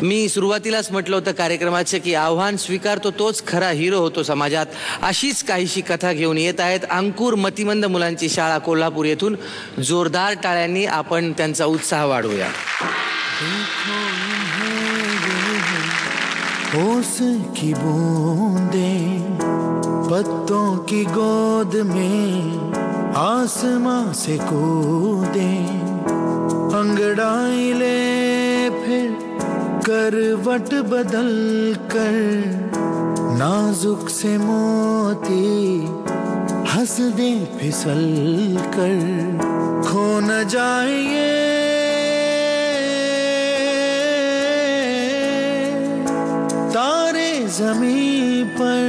मी सुरुवातीलाच म्हटलं होतं कार्यक्रमाचं की आव्हान स्वीकारतो तोच खरा हिरो होतो समाजात. अशीच काहीशी कथा घेऊन येत आहेत अंकुर मतिमंद मुलांची शाळा कोल्हापूर येथून. जोरदार टाळ्यांनी आपण त्यांचा उत्साह वाढवूया. ओस की बूंदें पत्तों की गोद में आसमां से कूदें, अंगड़ाई ले फिर करवट बदल कर, नाजुक से मोती हंस दे फिसल कर, खो न जाए तारे ज़मीं पर.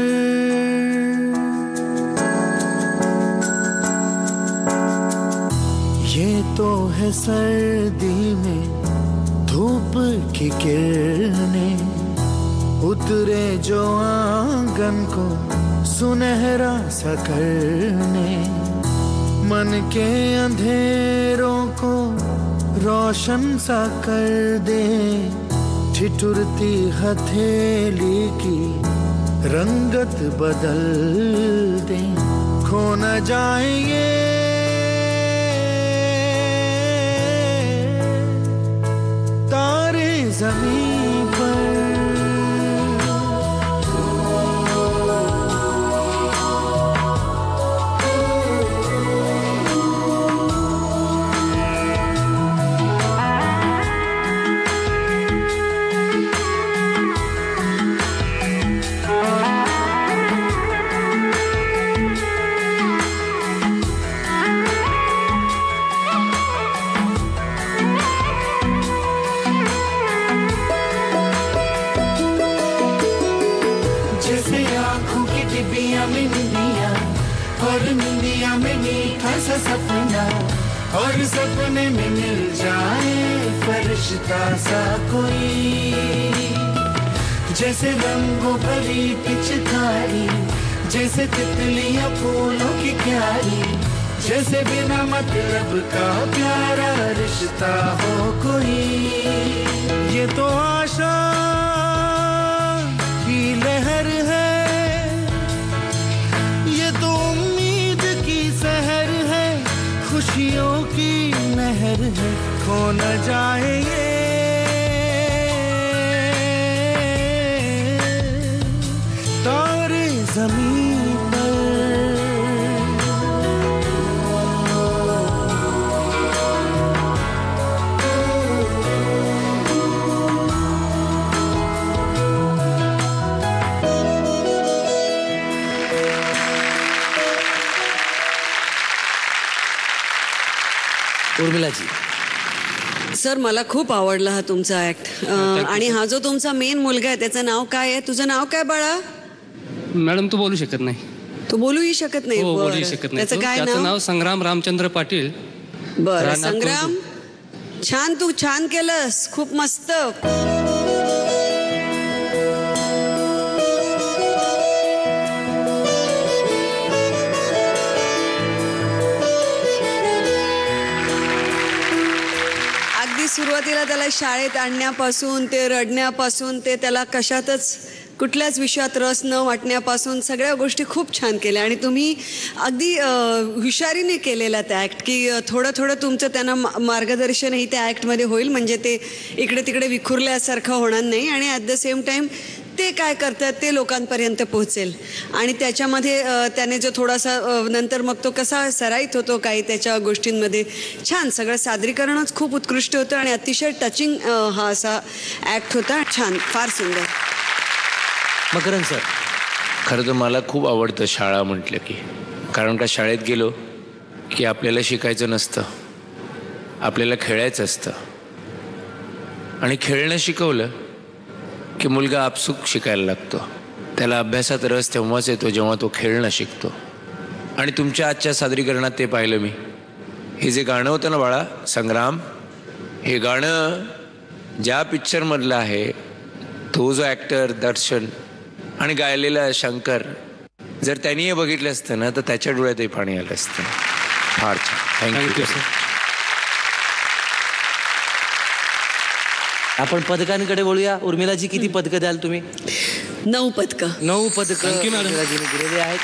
ये तो है सर्दी में धूप की किरणें, उतरे जो आंगन को सुनहरा सा करने, मन के अंधेरों को रोशन सा कर दे, ठिठुरती हथेली की रंगत बदल दे, खो न जाए तारे ज़मीं पर. और निंदिया में मीठा सा सपना, और सपने में मिल जाए फरिश्ता सा कोई, जैसे रंगों भरी पिचकारी, जैसे तितलियां फूलों की क्यारी, जैसे बिना मतलब का प्यारा रिश्ता हो कोई. ये तो आशा की लहर है, ये तो उम्मीद की सहर है, खुशियों की नहर है, खो न जाए ये तारे ज़मीं पर. उर्मिलाजी. सर मला खूप आवडला हा तुमचा ऍक्ट. आणि हा जो तुमचा मेन मुलगा आहे त्याचं नाव काय आहे? तुझं नाव काय बाळा? मॅडम तू बोलू शकत नाही. तू बोलूही शकत नाही? हो, बोलू शकत नाही. त्याचं काय त्याचं नाव? नाव संग्राम रामचंद्र पाटील. बरं संग्राम, छान, तू छान केलंस, खूप मस्त. सुरुवातीला त्याला शाळेत आणण्यापासून ते रडण्यापासून ते त्याला कशातच कुठल्याच विषयात रस न वाटण्यापासून सगळ्या गोष्टी खूप छान केल्या. आणि तुम्ही अगदी हुशारीने केलेला त्या ॲक्ट, की थोडं थोडं तुमचं त्यांना मार्गदर्शनही त्या ॲक्टमध्ये होईल, म्हणजे ते इकडे तिकडे विखुरल्यासारखं होणार नाही. आणि ॲट द सेम टाईम ते काय करतात ते लोकांपर्यंत पोहोचेल. आणि त्याच्यामध्ये त्याने जो थोडासा नंतर मग तो कसा सराईत होतो काही त्याच्या गोष्टींमध्ये, छान सगळं सादरीकरणच खूप उत्कृष्ट होतं आणि अतिशय टचिंग हा असा ॲक्ट होता. छान, फार सुंदर. मकरंद सर. खरं तर मला खूप आवडतं शाळा म्हटलं की, कारण का शाळेत गेलो की आपल्याला शिकायचं नसतं, आपल्याला खेळायचं असतं. आणि खेळणं शिकवलं की मुलगा आपसूक शिकायला लागतो. त्याला अभ्यासात रस तेव्हाच येतो जेव्हा तो खेळणं शिकतो. आणि तुमच्या आजच्या सादरीकरणात ते पाहिलं मी. हे जे गाणं होतं ना बाळा संग्राम, हे गाणं ज्या पिक्चरमधलं आहे, तो जो ॲक्टर दर्शन आणि गायलेला शंकर, जर त्यांनी हे बघितलं असतं ना तर त्याच्या डोळ्यातही पाणी आलं असतं. फार छान, थँक्यू सर. आपण पदकांकडे वळूया. उर्मिलाजी, किती पदकं द्याल तुम्ही? 9 पदकं. 9 पदकं Thank you, madam. उर्मिलाजीने दिलेली आहेत.